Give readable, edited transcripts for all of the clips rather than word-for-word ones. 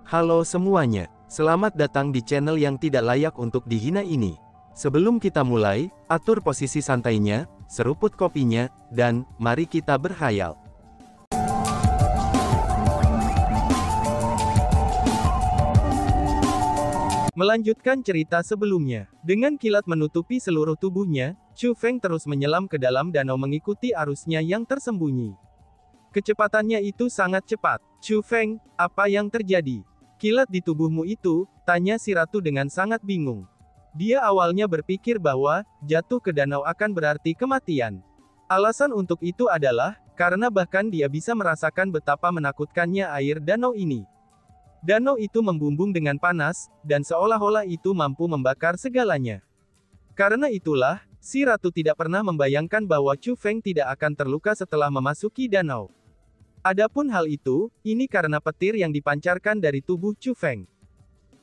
Halo semuanya, selamat datang di channel yang tidak layak untuk dihina ini. Sebelum kita mulai, atur posisi santainya, seruput kopinya, dan mari kita berkhayal. Melanjutkan cerita sebelumnya, dengan kilat menutupi seluruh tubuhnya, Chu Feng terus menyelam ke dalam danau mengikuti arusnya yang tersembunyi. Kecepatannya itu sangat cepat. Chu Feng, apa yang terjadi? Kilat di tubuhmu itu, tanya si ratu dengan sangat bingung. Dia awalnya berpikir bahwa, jatuh ke danau akan berarti kematian. Alasan untuk itu adalah, karena bahkan dia bisa merasakan betapa menakutkannya air danau ini. Danau itu membumbung dengan panas, dan seolah-olah itu mampu membakar segalanya. Karena itulah, si ratu tidak pernah membayangkan bahwa Chu Feng tidak akan terluka setelah memasuki danau. Adapun hal itu, ini karena petir yang dipancarkan dari tubuh Chu Feng.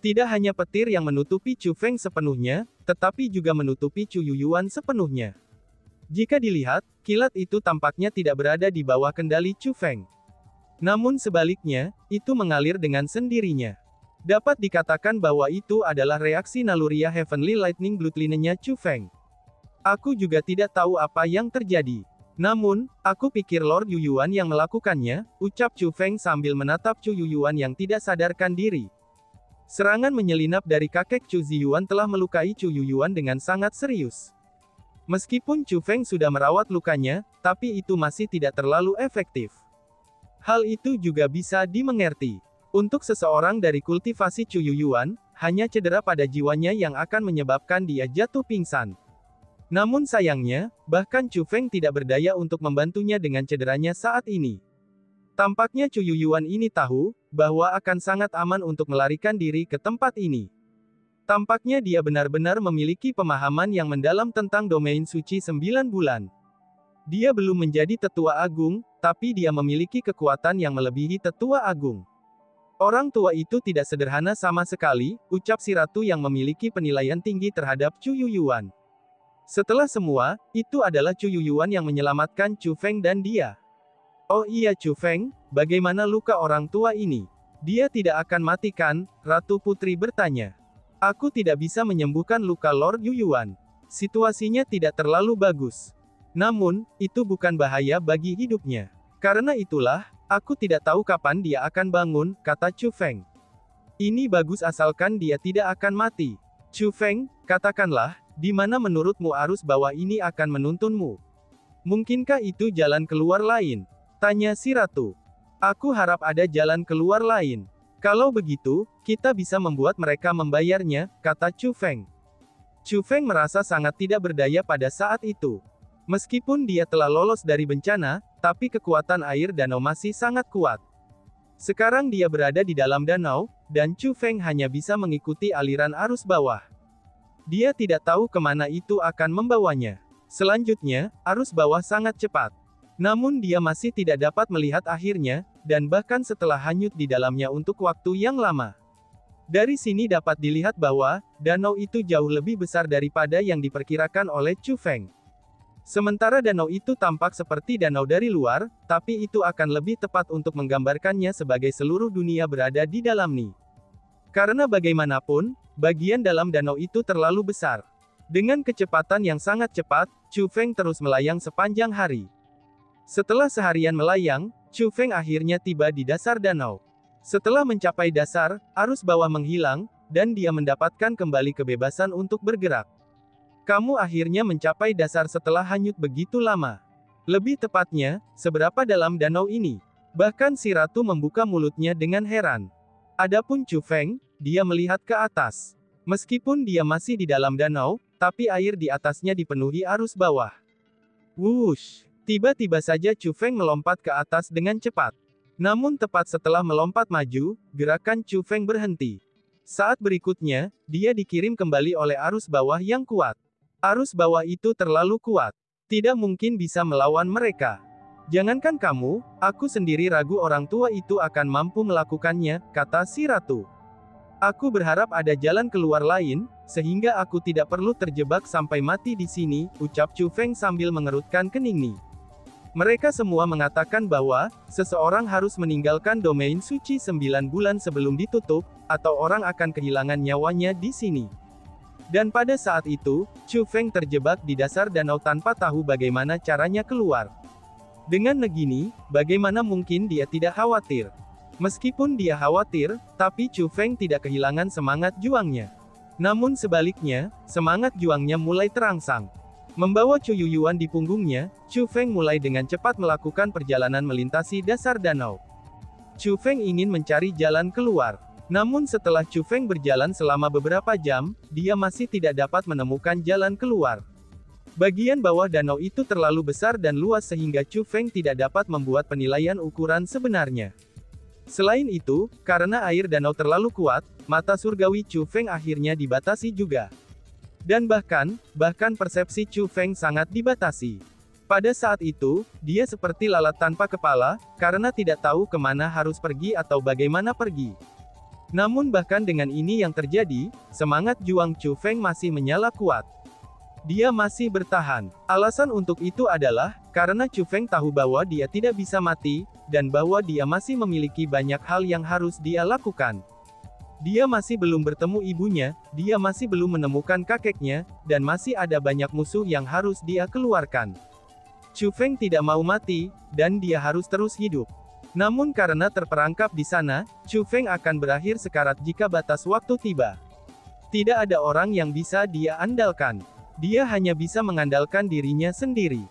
Tidak hanya petir yang menutupi Chu Feng sepenuhnya, tetapi juga menutupi Chu Yuyuan sepenuhnya. Jika dilihat, kilat itu tampaknya tidak berada di bawah kendali Chu Feng. Namun sebaliknya, itu mengalir dengan sendirinya. Dapat dikatakan bahwa itu adalah reaksi naluriah Heavenly Lightning Bloodline-nya Chu Feng. Aku juga tidak tahu apa yang terjadi. Namun, aku pikir Lord Yuyuan yang melakukannya, ucap Chu Feng sambil menatap Chu Yuyuan yang tidak sadarkan diri. Serangan menyelinap dari kakek Chu Ziyuan telah melukai Chu Yuyuan dengan sangat serius. Meskipun Chu Feng sudah merawat lukanya, tapi itu masih tidak terlalu efektif. Hal itu juga bisa dimengerti. Untuk seseorang dari kultivasi Chu Yuyuan, hanya cedera pada jiwanya yang akan menyebabkan dia jatuh pingsan. Namun sayangnya, bahkan Chu Feng tidak berdaya untuk membantunya dengan cederanya saat ini. Tampaknya Chu Yuyuan ini tahu, bahwa akan sangat aman untuk melarikan diri ke tempat ini. Tampaknya dia benar-benar memiliki pemahaman yang mendalam tentang domain suci 9 bulan. Dia belum menjadi tetua agung, tapi dia memiliki kekuatan yang melebihi tetua agung. Orang tua itu tidak sederhana sama sekali, ucap si ratu yang memiliki penilaian tinggi terhadap Chu Yuyuan. Setelah semua, itu adalah Chu Yuyuan yang menyelamatkan Chu Feng dan dia. Oh iya Chu Feng, bagaimana luka orang tua ini? Dia tidak akan mati kan? Ratu Putri bertanya. Aku tidak bisa menyembuhkan luka Lord Yuyuan. Situasinya tidak terlalu bagus. Namun, itu bukan bahaya bagi hidupnya. Karena itulah, aku tidak tahu kapan dia akan bangun, kata Chu Feng. Ini bagus asalkan dia tidak akan mati. Chu Feng, katakanlah, di mana menurutmu arus bawah ini akan menuntunmu? Mungkinkah itu jalan keluar lain? Tanya si ratu. Aku harap ada jalan keluar lain. Kalau begitu, kita bisa membuat mereka membayarnya, kata Chu Feng. Chu Feng merasa sangat tidak berdaya pada saat itu. Meskipun dia telah lolos dari bencana, tapi kekuatan air danau masih sangat kuat. Sekarang dia berada di dalam danau, dan Chu Feng hanya bisa mengikuti aliran arus bawah. Dia tidak tahu kemana itu akan membawanya. Selanjutnya, arus bawah sangat cepat. Namun dia masih tidak dapat melihat akhirnya, dan bahkan setelah hanyut di dalamnya untuk waktu yang lama. Dari sini dapat dilihat bahwa, danau itu jauh lebih besar daripada yang diperkirakan oleh Chu Feng. Sementara danau itu tampak seperti danau dari luar, tapi itu akan lebih tepat untuk menggambarkannya sebagai seluruh dunia berada di dalam ni. Karena bagaimanapun, bagian dalam danau itu terlalu besar. Dengan kecepatan yang sangat cepat, Chu Feng terus melayang sepanjang hari. Setelah seharian melayang, Chu Feng akhirnya tiba di dasar danau. Setelah mencapai dasar, arus bawah menghilang, dan dia mendapatkan kembali kebebasan untuk bergerak. Kamu akhirnya mencapai dasar setelah hanyut begitu lama. Lebih tepatnya, seberapa dalam danau ini? Bahkan si ratu membuka mulutnya dengan heran. Adapun Chu Feng, dia melihat ke atas. Meskipun dia masih di dalam danau, tapi air di atasnya dipenuhi arus bawah. Wush! Tiba-tiba saja Chu Feng melompat ke atas dengan cepat. Namun tepat setelah melompat maju, gerakan Chu Feng berhenti. Saat berikutnya, dia dikirim kembali oleh arus bawah yang kuat. Arus bawah itu terlalu kuat. Tidak mungkin bisa melawan mereka. Jangankan kamu, aku sendiri ragu orang tua itu akan mampu melakukannya, kata si ratu. Aku berharap ada jalan keluar lain, sehingga aku tidak perlu terjebak sampai mati di sini, ucap Chu Feng sambil mengerutkan keningnya. Mereka semua mengatakan bahwa, seseorang harus meninggalkan domain suci 9 bulan sebelum ditutup, atau orang akan kehilangan nyawanya di sini. Dan pada saat itu, Chu Feng terjebak di dasar danau tanpa tahu bagaimana caranya keluar. Dengan begini, bagaimana mungkin dia tidak khawatir? Meskipun dia khawatir, tapi Chu Feng tidak kehilangan semangat juangnya. Namun sebaliknya, semangat juangnya mulai terangsang. Membawa Chu Yuyuan di punggungnya, Chu Feng mulai dengan cepat melakukan perjalanan melintasi dasar danau. Chu Feng ingin mencari jalan keluar. Namun setelah Chu Feng berjalan selama beberapa jam, dia masih tidak dapat menemukan jalan keluar. Bagian bawah danau itu terlalu besar dan luas sehingga Chu Feng tidak dapat membuat penilaian ukuran sebenarnya. Selain itu, karena air danau terlalu kuat, mata surgawi Chu Feng akhirnya dibatasi juga. Dan bahkan persepsi Chu Feng sangat dibatasi. Pada saat itu, dia seperti lalat tanpa kepala, karena tidak tahu kemana harus pergi atau bagaimana pergi. Namun bahkan dengan ini yang terjadi, semangat juang Chu Feng masih menyala kuat. Dia masih bertahan. Alasan untuk itu adalah, karena Chu Feng tahu bahwa dia tidak bisa mati, dan bahwa dia masih memiliki banyak hal yang harus dia lakukan. Dia masih belum bertemu ibunya, dia masih belum menemukan kakeknya, dan masih ada banyak musuh yang harus dia keluarkan. Chu Feng tidak mau mati, dan dia harus terus hidup. Namun karena terperangkap di sana, Chu Feng akan berakhir sekarat jika batas waktu tiba. Tidak ada orang yang bisa dia andalkan. Dia hanya bisa mengandalkan dirinya sendiri.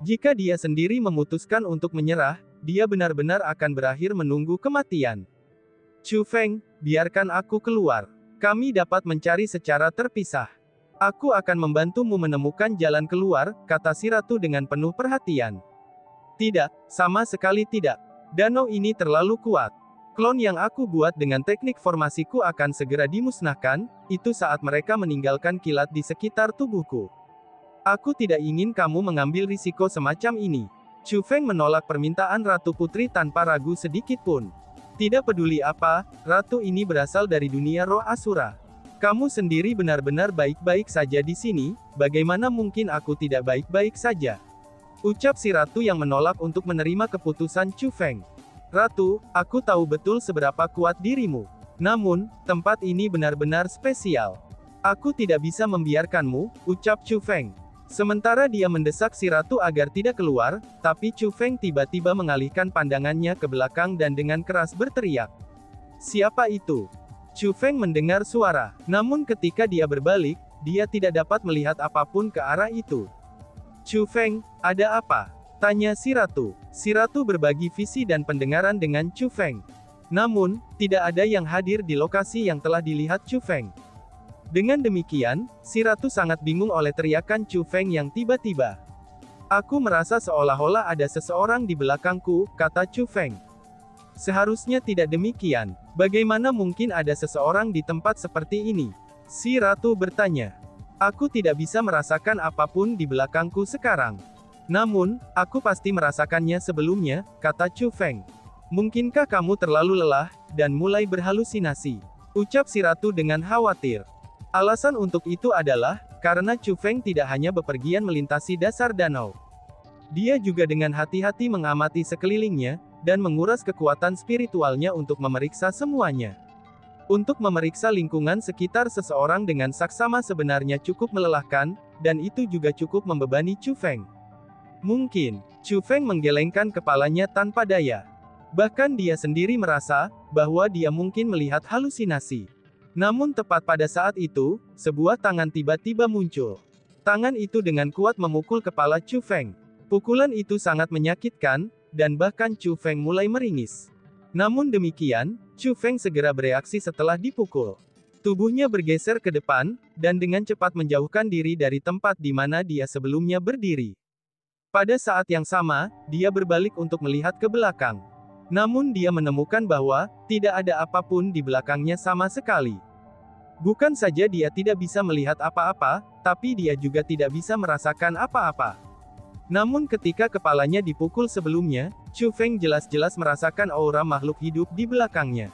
Jika dia sendiri memutuskan untuk menyerah, dia benar-benar akan berakhir menunggu kematian. Chu Feng, biarkan aku keluar. Kami dapat mencari secara terpisah. Aku akan membantumu menemukan jalan keluar, kata si ratu dengan penuh perhatian. Tidak, sama sekali tidak. Danau ini terlalu kuat. Klon yang aku buat dengan teknik formasiku akan segera dimusnahkan, itu saat mereka meninggalkan kilat di sekitar tubuhku. Aku tidak ingin kamu mengambil risiko semacam ini. Chu Feng menolak permintaan Ratu Putri tanpa ragu sedikit pun. Tidak peduli apa, ratu ini berasal dari dunia roh Asura. Kamu sendiri benar-benar baik-baik saja di sini, bagaimana mungkin aku tidak baik-baik saja? Ucap si ratu yang menolak untuk menerima keputusan Chu Feng. Ratu, aku tahu betul seberapa kuat dirimu. Namun, tempat ini benar-benar spesial. Aku tidak bisa membiarkanmu, ucap Chu Feng. Sementara dia mendesak si ratu agar tidak keluar, tapi Chu Feng tiba-tiba mengalihkan pandangannya ke belakang dan dengan keras berteriak. Siapa itu? Chu Feng mendengar suara, namun ketika dia berbalik, dia tidak dapat melihat apapun ke arah itu. Chu Feng, ada apa? Tanya si ratu. Si ratu berbagi visi dan pendengaran dengan Chu Feng. Namun, tidak ada yang hadir di lokasi yang telah dilihat Chu Feng. Dengan demikian, si ratu sangat bingung oleh teriakan Chu Feng yang tiba-tiba. Aku merasa seolah-olah ada seseorang di belakangku, kata Chu Feng. Seharusnya tidak demikian. Bagaimana mungkin ada seseorang di tempat seperti ini? Si ratu bertanya. Aku tidak bisa merasakan apapun di belakangku sekarang. Namun, aku pasti merasakannya sebelumnya, kata Chu Feng. Mungkinkah kamu terlalu lelah, dan mulai berhalusinasi? Ucap si ratu dengan khawatir. Alasan untuk itu adalah, karena Chu Feng tidak hanya bepergian melintasi dasar danau. Dia juga dengan hati-hati mengamati sekelilingnya, dan menguras kekuatan spiritualnya untuk memeriksa semuanya. Untuk memeriksa lingkungan sekitar seseorang dengan saksama sebenarnya cukup melelahkan, dan itu juga cukup membebani Chu Feng. Mungkin, Chu Feng menggelengkan kepalanya tanpa daya. Bahkan dia sendiri merasa, bahwa dia mungkin melihat halusinasi. Namun tepat pada saat itu, sebuah tangan tiba-tiba muncul. Tangan itu dengan kuat memukul kepala Chu Feng. Pukulan itu sangat menyakitkan, dan bahkan Chu Feng mulai meringis. Namun demikian, Chu Feng segera bereaksi setelah dipukul. Tubuhnya bergeser ke depan, dan dengan cepat menjauhkan diri dari tempat di mana dia sebelumnya berdiri. Pada saat yang sama, dia berbalik untuk melihat ke belakang. Namun dia menemukan bahwa, tidak ada apapun di belakangnya sama sekali. Bukan saja dia tidak bisa melihat apa-apa, tapi dia juga tidak bisa merasakan apa-apa. Namun ketika kepalanya dipukul sebelumnya, Chu Feng jelas-jelas merasakan aura makhluk hidup di belakangnya.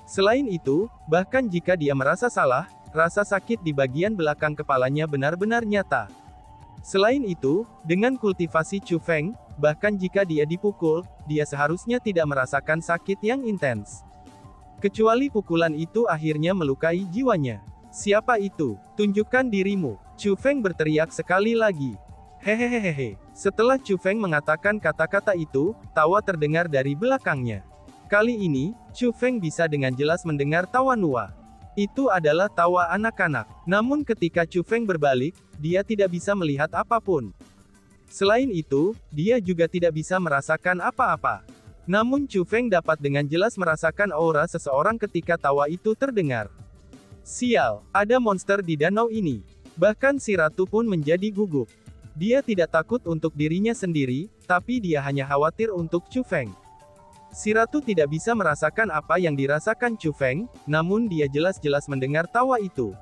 Selain itu, bahkan jika dia merasa salah, rasa sakit di bagian belakang kepalanya benar-benar nyata. Selain itu, dengan kultivasi Chu Feng, bahkan jika dia dipukul, dia seharusnya tidak merasakan sakit yang intens. Kecuali pukulan itu akhirnya melukai jiwanya. Siapa itu? Tunjukkan dirimu. Chu Feng berteriak sekali lagi. Hehehehe. Setelah Chu Feng mengatakan kata-kata itu, tawa terdengar dari belakangnya. Kali ini, Chu Feng bisa dengan jelas mendengar tawa Nuwa. Itu adalah tawa anak-anak. Namun ketika Chu Feng berbalik, dia tidak bisa melihat apapun. Selain itu, dia juga tidak bisa merasakan apa-apa. Namun Chu Feng dapat dengan jelas merasakan aura seseorang ketika tawa itu terdengar. Sial, ada monster di danau ini. Bahkan si ratu pun menjadi gugup. Dia tidak takut untuk dirinya sendiri, tapi dia hanya khawatir untuk Chu Feng. Si ratu tidak bisa merasakan apa yang dirasakan Chu Feng, namun dia jelas-jelas mendengar tawa itu.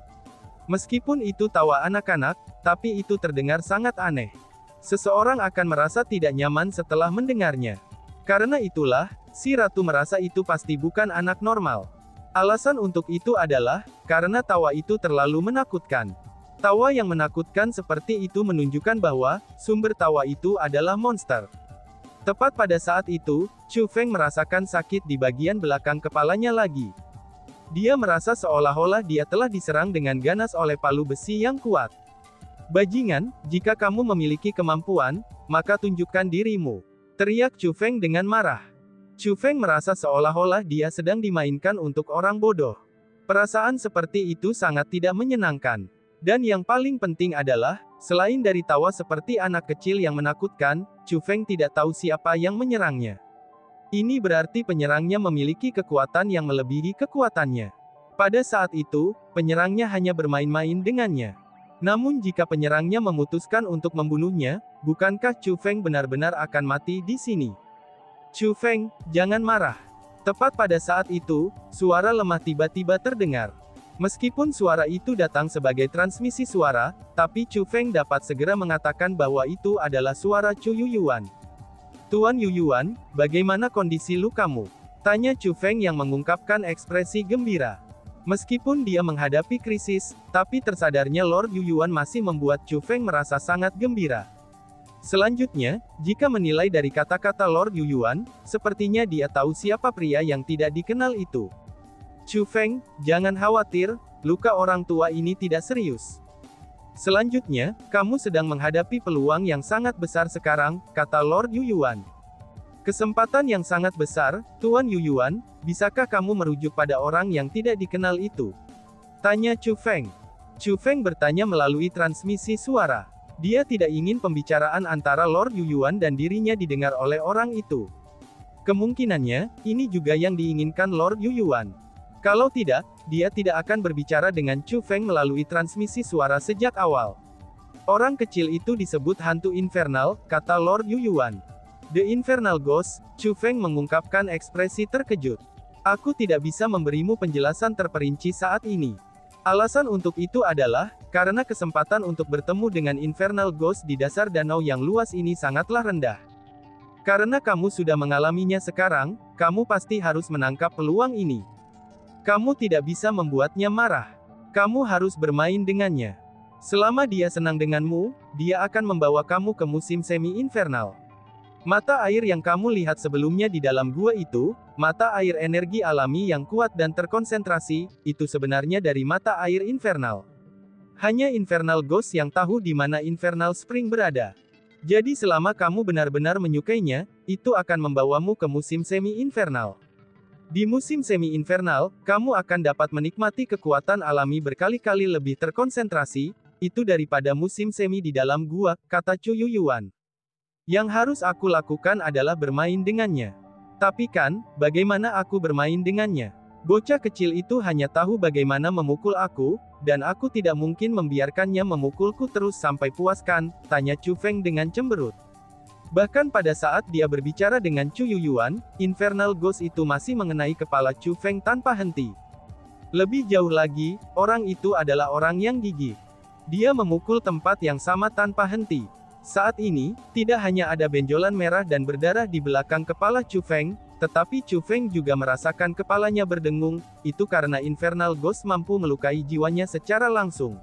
Meskipun itu tawa anak-anak, tapi itu terdengar sangat aneh. Seseorang akan merasa tidak nyaman setelah mendengarnya. Karena itulah, si ratu merasa itu pasti bukan anak normal. Alasan untuk itu adalah, karena tawa itu terlalu menakutkan. Tawa yang menakutkan seperti itu menunjukkan bahwa, sumber tawa itu adalah monster. Tepat pada saat itu, Chu Feng merasakan sakit di bagian belakang kepalanya lagi. Dia merasa seolah-olah dia telah diserang dengan ganas oleh palu besi yang kuat. Bajingan, jika kamu memiliki kemampuan, maka tunjukkan dirimu. Teriak Chu Feng dengan marah. Chu Feng merasa seolah-olah dia sedang dimainkan untuk orang bodoh. Perasaan seperti itu sangat tidak menyenangkan. Dan yang paling penting adalah, selain dari tawa seperti anak kecil yang menakutkan, Chu Feng tidak tahu siapa yang menyerangnya. Ini berarti penyerangnya memiliki kekuatan yang melebihi kekuatannya. Pada saat itu, penyerangnya hanya bermain-main dengannya. Namun jika penyerangnya memutuskan untuk membunuhnya, bukankah Chu Feng benar-benar akan mati di sini? Chu Feng, jangan marah. Tepat pada saat itu, suara lemah tiba-tiba terdengar. Meskipun suara itu datang sebagai transmisi suara, tapi Chu Feng dapat segera mengatakan bahwa itu adalah suara Chu Yuyuan. Tuan Yuyuan, bagaimana kondisi lukamu? Tanya Chu Feng yang mengungkapkan ekspresi gembira. Meskipun dia menghadapi krisis, tapi tersadarnya Lord Yuyuan masih membuat Chu Feng merasa sangat gembira. Selanjutnya, jika menilai dari kata-kata Lord Yuyuan, sepertinya dia tahu siapa pria yang tidak dikenal itu. Chu Feng, jangan khawatir, luka orang tua ini tidak serius. Selanjutnya, kamu sedang menghadapi peluang yang sangat besar sekarang, kata Lord Yuyuan. Kesempatan yang sangat besar, Tuan Yuyuan, bisakah kamu merujuk pada orang yang tidak dikenal itu? Tanya Chu Feng. Chu Feng bertanya melalui transmisi suara. Dia tidak ingin pembicaraan antara Lord Yuyuan dan dirinya didengar oleh orang itu. Kemungkinannya, ini juga yang diinginkan Lord Yuyuan. Kalau tidak, dia tidak akan berbicara dengan Chu Feng melalui transmisi suara sejak awal. Orang kecil itu disebut hantu infernal, kata Lord Yuyuan. The Infernal Ghost, Chu Feng mengungkapkan ekspresi terkejut. Aku tidak bisa memberimu penjelasan terperinci saat ini. Alasan untuk itu adalah, karena kesempatan untuk bertemu dengan Infernal Ghost di dasar danau yang luas ini sangatlah rendah. Karena kamu sudah mengalaminya sekarang, kamu pasti harus menangkap peluang ini. Kamu tidak bisa membuatnya marah. Kamu harus bermain dengannya. Selama dia senang denganmu, dia akan membawa kamu ke musim semi-infernal. Mata air yang kamu lihat sebelumnya di dalam gua itu, mata air energi alami yang kuat dan terkonsentrasi, itu sebenarnya dari mata air infernal. Hanya Infernal Ghost yang tahu di mana Infernal Spring berada. Jadi selama kamu benar-benar menyukainya, itu akan membawamu ke musim semi-infernal. Di musim semi-infernal, kamu akan dapat menikmati kekuatan alami berkali-kali lebih terkonsentrasi, itu daripada musim semi di dalam gua, kata Chu Yuyuan. Yang harus aku lakukan adalah bermain dengannya. Tapi kan, bagaimana aku bermain dengannya? Bocah kecil itu hanya tahu bagaimana memukul aku, dan aku tidak mungkin membiarkannya memukulku terus sampai puaskan, tanya Chu Feng dengan cemberut. Bahkan pada saat dia berbicara dengan Chu Yuyuan, Infernal Ghost itu masih mengenai kepala Chu Feng tanpa henti. Lebih jauh lagi, orang itu adalah orang yang gigih. Dia memukul tempat yang sama tanpa henti. Saat ini, tidak hanya ada benjolan merah dan berdarah di belakang kepala Chu Feng, tetapi Chu Feng juga merasakan kepalanya berdengung, itu karena Infernal Ghost mampu melukai jiwanya secara langsung.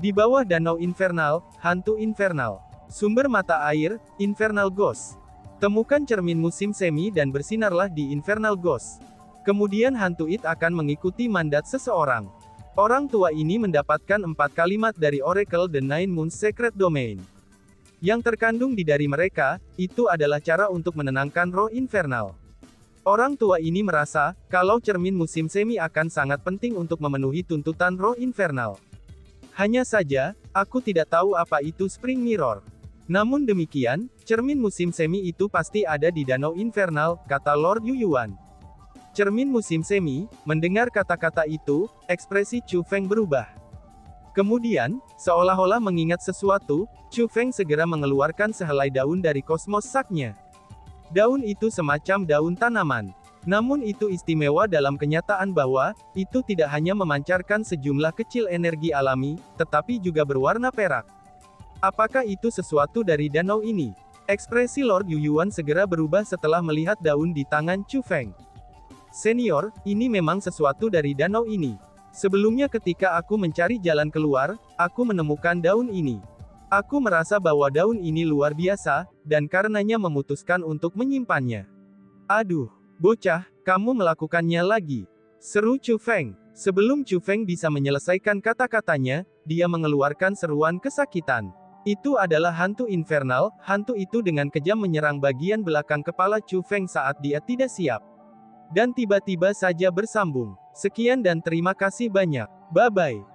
Di bawah danau infernal, hantu infernal. Sumber mata air, infernal ghost. Temukan cermin musim semi dan bersinarlah di infernal ghost. Kemudian hantu it akan mengikuti mandat seseorang. Orang tua ini mendapatkan 4 kalimat dari Oracle The Nine Moons Secret Domain. Yang terkandung di dari mereka, itu adalah cara untuk menenangkan roh infernal. Orang tua ini merasa, kalau cermin musim semi akan sangat penting untuk memenuhi tuntutan roh infernal. Hanya saja, aku tidak tahu apa itu Spring Mirror. Namun demikian, cermin musim semi itu pasti ada di danau infernal, kata Lord Yuyuan. Cermin musim semi, mendengar kata-kata itu, ekspresi Chu Feng berubah. Kemudian, seolah-olah mengingat sesuatu, Chu Feng segera mengeluarkan sehelai daun dari kosmos saknya. Daun itu semacam daun tanaman. Namun itu istimewa dalam kenyataan bahwa, itu tidak hanya memancarkan sejumlah kecil energi alami, tetapi juga berwarna perak. Apakah itu sesuatu dari danau ini? Ekspresi Lord Yuyuan segera berubah setelah melihat daun di tangan Chu Feng. Senior, ini memang sesuatu dari danau ini. Sebelumnya ketika aku mencari jalan keluar, aku menemukan daun ini. Aku merasa bahwa daun ini luar biasa, dan karenanya memutuskan untuk menyimpannya. Aduh. Bocah, kamu melakukannya lagi. Seru Chu Feng. Sebelum Chu Feng bisa menyelesaikan kata-katanya, dia mengeluarkan seruan kesakitan. Itu adalah hantu infernal, hantu itu dengan kejam menyerang bagian belakang kepala Chu Feng saat dia tidak siap. Dan tiba-tiba saja bersambung. Sekian dan terima kasih banyak. Bye-bye.